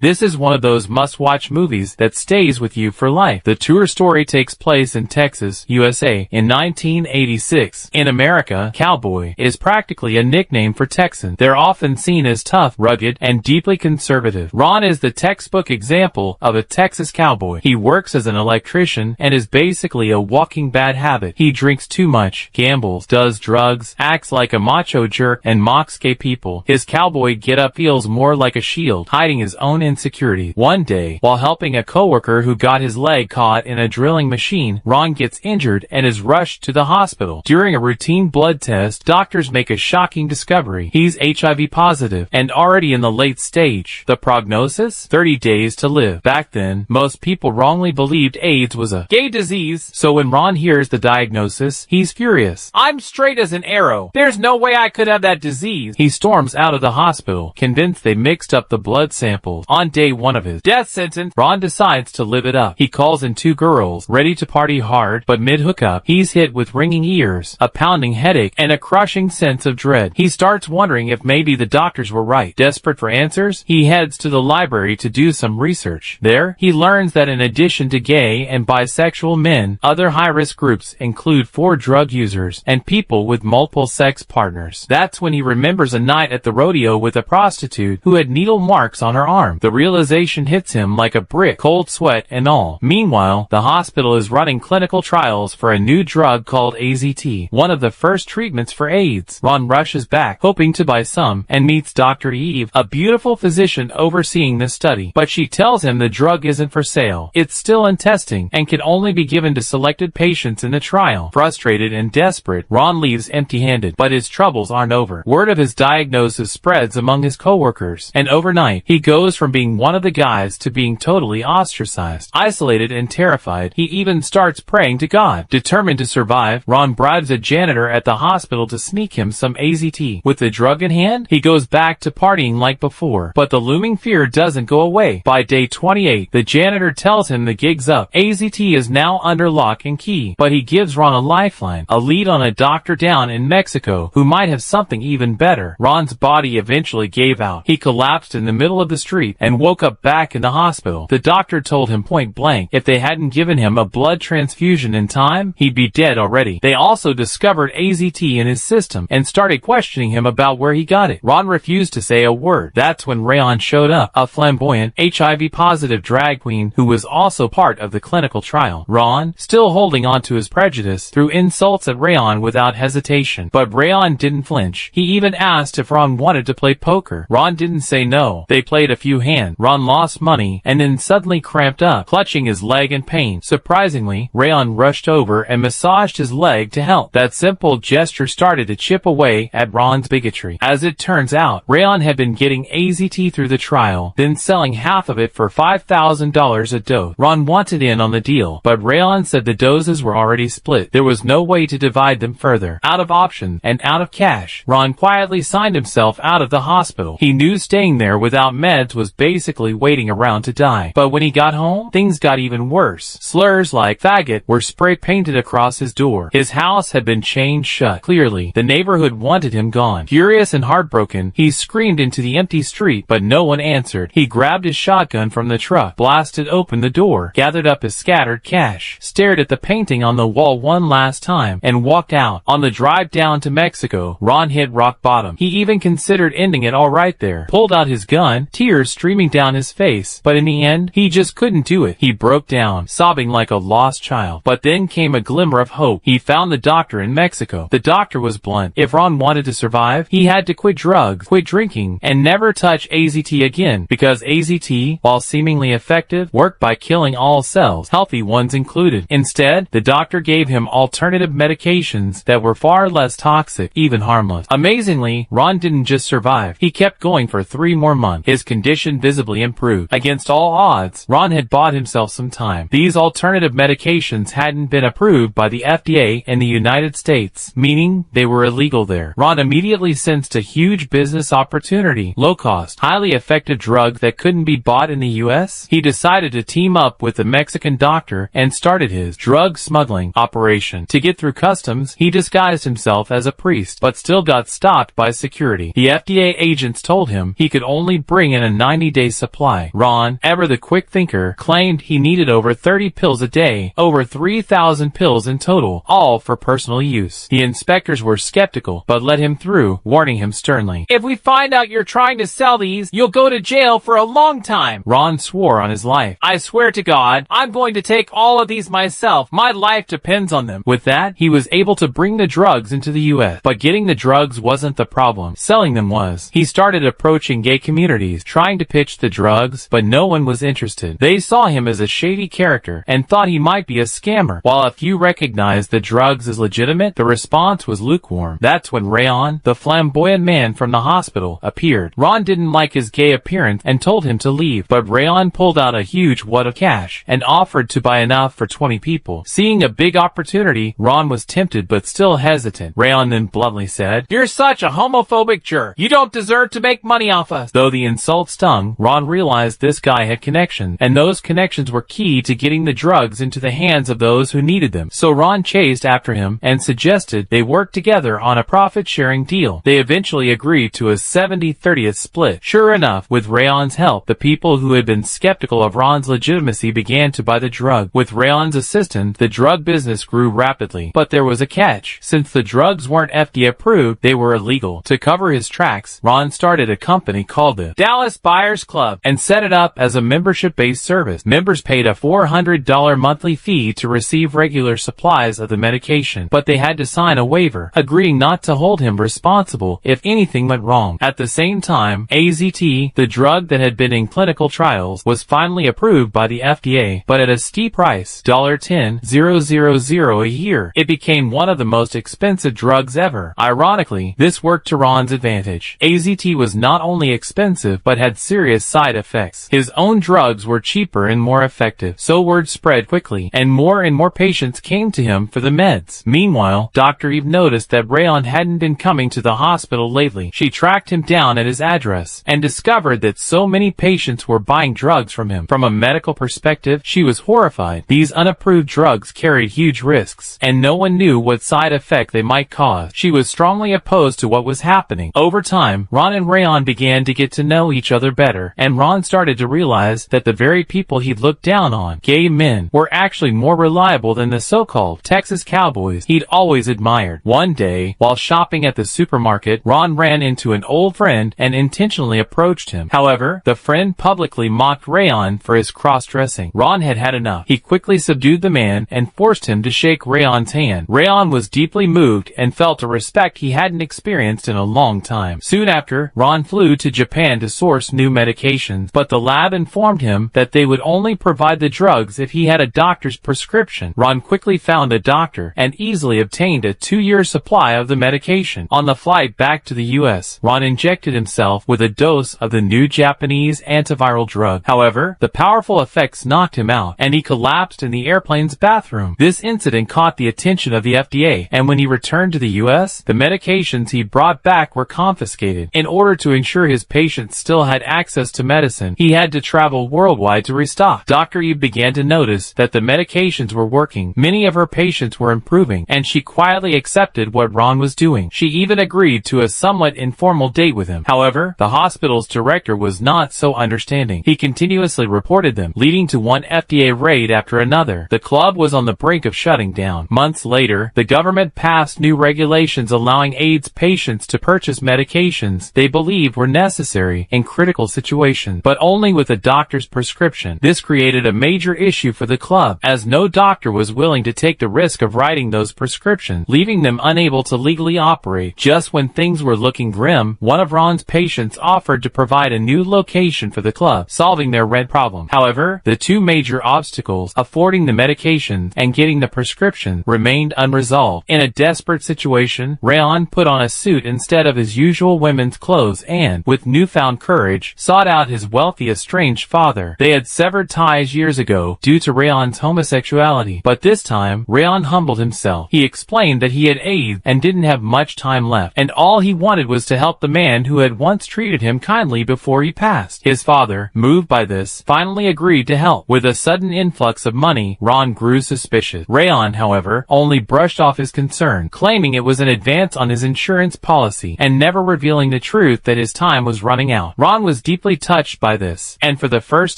This is one of those must-watch movies that stays with you for life. The true story takes place in Texas, USA, in 1986. In America, Cowboy is practically a nickname for Texans. They're often seen as tough, rugged, and deeply conservative. Ron is the textbook example of a Texas cowboy. He works as an electrician and is basically a walking bad habit. He drinks too much, gambles, does drugs, acts like a macho jerk, and mocks gay people. His cowboy getup feels more like a shield, hiding his own insecurity. One day, while helping a coworker who got his leg caught in a drilling machine, Ron gets injured and is rushed to the hospital. During a routine blood test, doctors make a shocking discovery. He's HIV positive and already in the late stage. The prognosis? 30 days to live. Back then, most people wrongly believed AIDS was a gay disease, so when Ron hears the diagnosis, he's furious. "I'm straight as an arrow. There's no way I could have that disease." He storms out of the hospital, convinced they mixed up the blood samples. On day one of his death sentence, Ron decides to live it up. He calls in two girls, ready to party hard, but mid-hookup, he's hit with ringing ears, a pounding headache, and a crushing sense of dread. He starts wondering if maybe the doctors were right. Desperate for answers, he heads to the library to do some research. There, he learns that in addition to gay and bisexual men, other high-risk groups include drug users and people with multiple sex partners. That's when he remembers a night at the rodeo with a prostitute who had needle marks on her arm. The realization hits him like a brick, cold sweat and all. Meanwhile, the hospital is running clinical trials for a new drug called AZT, one of the first treatments for AIDS. Ron rushes back, hoping to buy some, and meets Dr. Eve, a beautiful physician overseeing the study. But she tells him the drug isn't for sale. It's still in testing, and can only be given to selected patients in the trial. Frustrated and desperate, Ron leaves empty-handed, but his troubles aren't over. Word of his diagnosis spreads among his coworkers, and overnight, he goes from being one of the guys to being totally ostracized. Isolated and terrified, he even starts praying to God. Determined to survive, Ron bribes a janitor at the hospital to sneak him some AZT. With the drug in hand, he goes back to partying like before, but the looming fear doesn't go away. By day 28, the janitor tells him the gig's up. AZT is now under lock and key, but he gives Ron a lifeline, a lead on a doctor down in Mexico who might have something even better. Ron's body eventually gave out. He collapsed in the middle of the street and woke up back in the hospital. The doctor told him point blank, if they hadn't given him a blood transfusion in time, he'd be dead already. They also discovered AZT in his system and started questioning him about where he got it. Ron refused to say a word. That's when Rayon showed up, a flamboyant, HIV-positive drag queen who was also part of the clinical trial. Ron, still holding on to his prejudice, threw insults at Rayon without hesitation. But Rayon didn't flinch. He even asked if Ron wanted to play poker. Ron didn't say no. They played a few hands. Ron lost money and then suddenly cramped up, clutching his leg in pain. Surprisingly, Rayon rushed over and massaged his leg to help. That simple gesture started to chip away at Ron's bigotry. As it turns out, Rayon had been getting AZT through the trial, then selling half of it for $5,000 a dose. Ron wanted in on the deal, but Rayon said the doses were already split. There was no way to divide them further. Out of options and out of cash, Ron quietly signed himself out of the hospital. He knew staying there without meds was basically waiting around to die. But when he got home, things got even worse. Slurs like faggot were spray painted across his door. His house had been chained shut. Clearly, the neighborhood wanted him gone. Furious and heartbroken, he screamed into the empty street, but no one answered. He grabbed his shotgun from the truck, blasted open the door, gathered up his scattered cash, stared at the painting on the wall one last time, and walked out. On the drive down to Mexico, Ron hit rock bottom. He even considered ending it all right there. Pulled out his gun, tears streaming down his face, but in the end, he just couldn't do it. He broke down, sobbing like a lost child. But then came a glimmer of hope. He found the doctor in Mexico. The doctor was blunt. If Ron wanted to survive, he had to quit drugs, quit drinking, and never touch AZT again, because AZT, while seemingly effective, worked by killing all cells, healthy ones included. Instead, the doctor gave him alternative medications that were far less toxic, even harmless. Amazingly, Ron didn't just survive. He kept going for 3 more months. His condition visibly improved. Against all odds, Ron had bought himself some time. These alternative medications hadn't been approved by the FDA in the United States, meaning they were illegal there. Ron immediately sensed a huge business opportunity. Low-cost, highly effective drug that couldn't be bought in the US? He decided to team up with the Mexican doctor and started his drug smuggling operation. To get through customs, he disguised himself as a priest, but still got stopped by security. The FDA agents told him he could only bring in a $90 20-day supply. Ron, ever the quick thinker, claimed he needed over 30 pills a day, over 3,000 pills in total, all for personal use. The inspectors were skeptical, but let him through, warning him sternly, "If we find out you're trying to sell these, you'll go to jail for a long time." Ron swore on his life. "I swear to God, I'm going to take all of these myself. My life depends on them." With that, he was able to bring the drugs into the U.S. But getting the drugs wasn't the problem. Selling them was. He started approaching gay communities, trying to pitch the drugs, but no one was interested. They saw him as a shady character and thought he might be a scammer. While a few recognized the drugs as legitimate, the response was lukewarm. That's when Rayon, the flamboyant man from the hospital, appeared. Ron didn't like his gay appearance and told him to leave, but Rayon pulled out a huge wad of cash and offered to buy enough for 20 people. Seeing a big opportunity, Ron was tempted but still hesitant. Rayon then bluntly said, "You're such a homophobic jerk. You don't deserve to make money off us." Though the insult stung, Ron realized this guy had connections, and those connections were key to getting the drugs into the hands of those who needed them. So Ron chased after him and suggested they work together on a profit-sharing deal. They eventually agreed to a 70-30 split. Sure enough, with Rayon's help, the people who had been skeptical of Ron's legitimacy began to buy the drug. With Rayon's assistance, the drug business grew rapidly. But there was a catch. Since the drugs weren't FDA approved, they were illegal. To cover his tracks, Ron started a company called the Dallas Buyers Club and set it up as a membership-based service. Members paid a $400 monthly fee to receive regular supplies of the medication, but they had to sign a waiver, agreeing not to hold him responsible if anything went wrong. At the same time, AZT, the drug that had been in clinical trials, was finally approved by the FDA, but at a steep price, $10,000 a year. It became one of the most expensive drugs ever. Ironically, this worked to Ron's advantage. AZT was not only expensive, but had serious side effects. His own drugs were cheaper and more effective, so word spread quickly, and more patients came to him for the meds. Meanwhile, Dr. Eve noticed that Rayon hadn't been coming to the hospital lately. She tracked him down at his address, and discovered that so many patients were buying drugs from him. From a medical perspective, she was horrified. These unapproved drugs carried huge risks, and no one knew what side effect they might cause. She was strongly opposed to what was happening. Over time, Ron and Rayon began to get to know each other better, and Ron started to realize that the very people he'd looked down on, gay men, were actually more reliable than the so-called Texas cowboys he'd always admired. One day, while shopping at the supermarket, Ron ran into an old friend and intentionally approached him. However, the friend publicly mocked Rayon for his cross-dressing. Ron had had enough. He quickly subdued the man and forced him to shake Rayon's hand. Rayon was deeply moved and felt a respect he hadn't experienced in a long time. Soon after, Ron flew to Japan to source new medications, but the lab informed him that they would only provide the drugs if he had a doctor's prescription. Ron quickly found a doctor and easily obtained a 2-year supply of the medication. On the flight back to the U.S., Ron injected himself with a dose of the new Japanese antiviral drug. However, the powerful effects knocked him out, and he collapsed in the airplane's bathroom. This incident caught the attention of the FDA, and when he returned to the U.S., the medications he brought back were confiscated. In order to ensure his patients still had access to medicine, he had to travel worldwide to restock. Dr. Eve began to notice that the medications were working. Many of her patients were improving, and she quietly accepted what Ron was doing. She even agreed to a somewhat informal date with him. However, the hospital's director was not so understanding. He continuously reported them, leading to one FDA raid after another. The club was on the brink of shutting down. Months later, the government passed new regulations allowing AIDS patients to purchase medications they believed were necessary in critical situations, but only with a doctor's prescription. This created a major issue for the club, as no doctor was willing to take the risk of writing those prescriptions, leaving them unable to legally operate. Just when things were looking grim, one of Ron's patients offered to provide a new location for the club, solving their rent problem. However, the two major obstacles, affording the medication and getting the prescription, remained unresolved. In a desperate situation, Rayon put on a suit instead of his usual women's clothes and, with newfound courage, sought out his wealthy estranged father. They had severed ties years ago due to Rayon's homosexuality, but this time, Rayon humbled himself. He explained that he had AIDS and didn't have much time left, and all he wanted was to help the man who had once treated him kindly before he passed. His father, moved by this, finally agreed to help. With a sudden influx of money, Ron grew suspicious. Rayon, however, only brushed off his concern, claiming it was an advance on his insurance policy, and never revealing the truth that his time was running out. Ron was deeply deeply touched by this. And for the first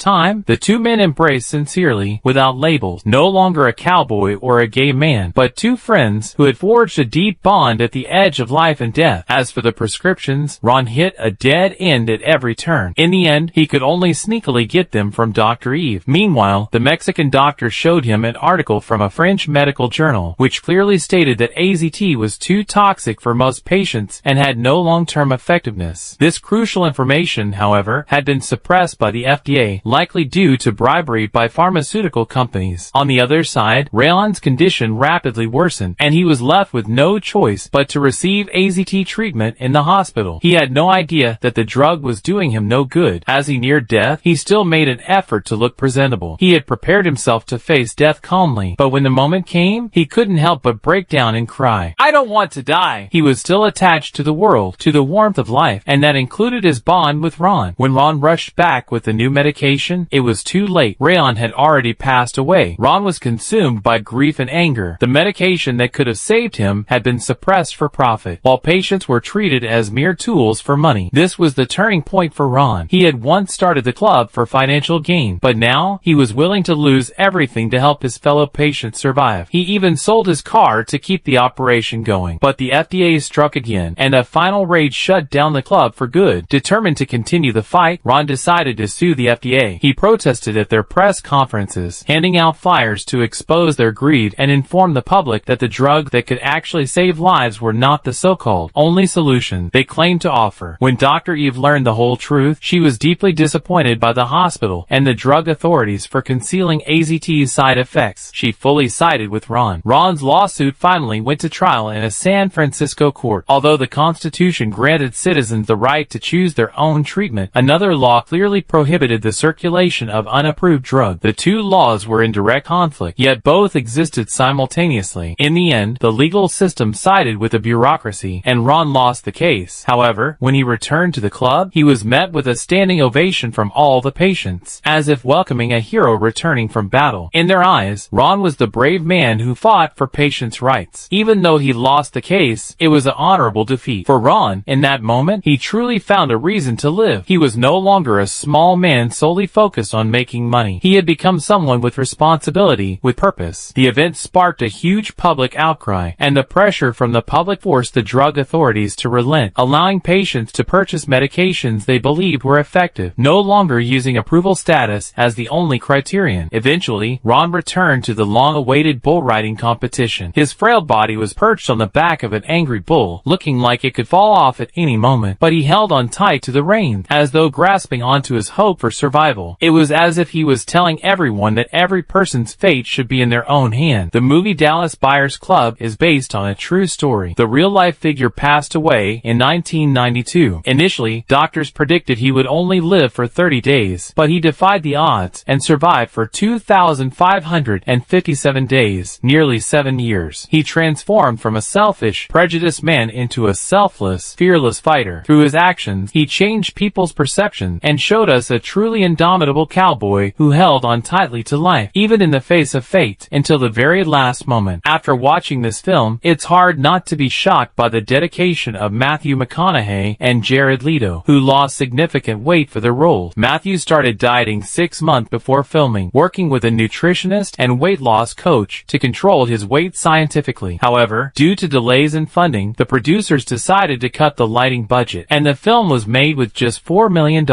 time, the two men embraced sincerely, without labels, no longer a cowboy or a gay man, but two friends who had forged a deep bond at the edge of life and death. As for the prescriptions, Ron hit a dead end at every turn. In the end, he could only sneakily get them from Dr. Eve. Meanwhile, the Mexican doctor showed him an article from a French medical journal, which clearly stated that AZT was too toxic for most patients and had no long-term effectiveness. This crucial information, however, had been suppressed by the FDA, likely due to bribery by pharmaceutical companies. On the other side, Rayon's condition rapidly worsened, and he was left with no choice but to receive AZT treatment in the hospital. He had no idea that the drug was doing him no good. As he neared death, he still made an effort to look presentable. He had prepared himself to face death calmly, but when the moment came, he couldn't help but break down and cry. "I don't want to die." He was still attached to the world, to the warmth of life, and that included his bond with Ron. When Ron rushed back with the new medication, it was too late. Rayon had already passed away. Ron was consumed by grief and anger. The medication that could have saved him had been suppressed for profit, while patients were treated as mere tools for money. This was the turning point for Ron. He had once started the club for financial gain, but now he was willing to lose everything to help his fellow patients survive. He even sold his car to keep the operation going. But the FDA struck again, and a final raid shut down the club for good. Determined to continue the fight, Ron decided to sue the FDA. He protested at their press conferences, handing out flyers to expose their greed and inform the public that the drug that could actually save lives were not the so-called only solution they claimed to offer. When Dr. Eve learned the whole truth, she was deeply disappointed by the hospital and the drug authorities for concealing AZT's side effects. She fully sided with Ron. Ron's lawsuit finally went to trial in a San Francisco court. Although the Constitution granted citizens the right to choose their own treatment, another law clearly prohibited the circulation of unapproved drugs. The two laws were in direct conflict, yet both existed simultaneously. In the end, the legal system sided with the bureaucracy, and Ron lost the case. However, when he returned to the club, he was met with a standing ovation from all the patients, as if welcoming a hero returning from battle. In their eyes, Ron was the brave man who fought for patients' rights. Even though he lost the case, it was an honorable defeat. For Ron, in that moment, he truly found a reason to live. He was no longer a small man solely focused on making money. He had become someone with responsibility, with purpose. The event sparked a huge public outcry, and the pressure from the public forced the drug authorities to relent, allowing patients to purchase medications they believed were effective, no longer using approval status as the only criterion. Eventually, Ron returned to the long-awaited bull riding competition. His frail body was perched on the back of an angry bull, looking like it could fall off at any moment, but he held on tight to the reins, as though grasping onto his hope for survival. It was as if he was telling everyone that every person's fate should be in their own hand. The movie Dallas Buyers Club is based on a true story. The real-life figure passed away in 1992. Initially, doctors predicted he would only live for 30 days, but he defied the odds and survived for 2,557 days, nearly 7 years. He transformed from a selfish, prejudiced man into a selfless, fearless fighter. Through his actions, he changed people's perception and showed us a truly indomitable cowboy who held on tightly to life, even in the face of fate, until the very last moment. After watching this film, it's hard not to be shocked by the dedication of Matthew McConaughey and Jared Leto, who lost significant weight for their roles. Matthew started dieting 6 months before filming, working with a nutritionist and weight loss coach to control his weight scientifically. However, due to delays in funding, the producers decided to cut the lighting budget, and the film was made with just $4 million.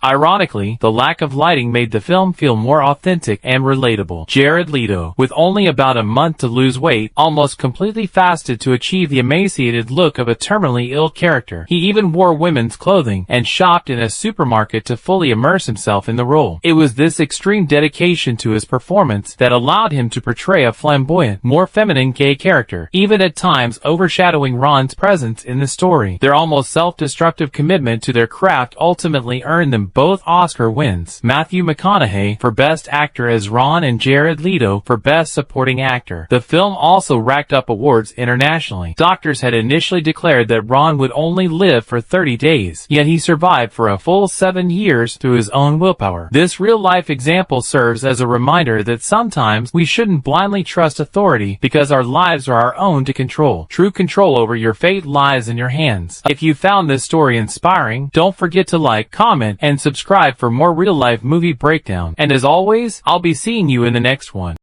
Ironically, the lack of lighting made the film feel more authentic and relatable. Jared Leto, with only about a month to lose weight, almost completely fasted to achieve the emaciated look of a terminally ill character. He even wore women's clothing and shopped in a supermarket to fully immerse himself in the role. It was this extreme dedication to his performance that allowed him to portray a flamboyant, more feminine gay character, even at times overshadowing Ron's presence in the story. Their almost self-destructive commitment to their craft ultimately earned them both Oscar wins. Matthew McConaughey for Best Actor as Ron and Jared Leto for Best Supporting Actor. The film also racked up awards internationally. Doctors had initially declared that Ron would only live for 30 days, yet he survived for a full 7 years through his own willpower. This real-life example serves as a reminder that sometimes we shouldn't blindly trust authority because our lives are our own to control. True control over your fate lies in your hands. If you found this story inspiring, don't forget to like, like, comment, and subscribe for more real-life movie breakdown. And as always, I'll be seeing you in the next one.